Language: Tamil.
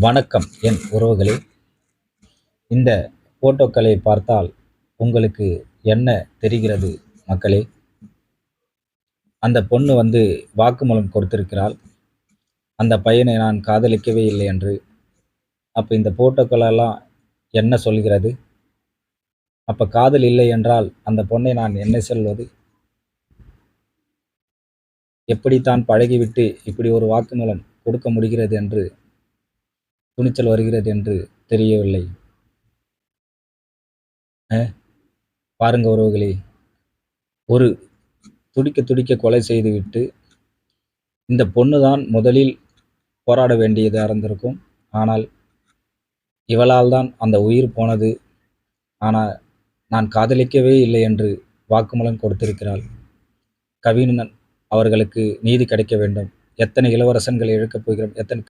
வணக்கம் என் உறவுகளே. இந்த போட்டோக்களை பார்த்தால் உங்களுக்கு என்ன தெரிகிறது மக்களே? அந்த பொண்ணு வாக்குமூலம் கொடுத்திருக்கிறாள். அந்த பையனை நான் காதலிக்கவே இல்லை என்று. அப்ப இந்த போட்டோக்களெல்லாம் என்ன சொல்கிறது? அப்ப காதல் இல்லை என்றால் அந்த பொண்ணை நான் என்ன சொல்வது? எப்படித்தான் பழகிவிட்டு இப்படி ஒரு வாக்குமூலம் கொடுக்க முடிகிறது என்று, துணிச்சல் வருகிறது என்று தெரியவில்லை. பாருங்க உறவுகளே, ஒரு துடிக்க துடிக்க கொலை செய்துவிட்டு இந்த பொண்ணு தான் முதலில் போராட வேண்டியதா இருந்திருக்கும். ஆனால் இவளால் தான் அந்த உயிர் போனது. ஆனால் நான் காதலிக்கவே இல்லை என்று வாக்குமூலம் கொடுத்திருக்கிறாள். கவினன் அவர்களுக்கு நீதி கிடைக்க வேண்டும். எத்தனை இளவரசன்களை இழக்கப் போகிறோம், எத்தனை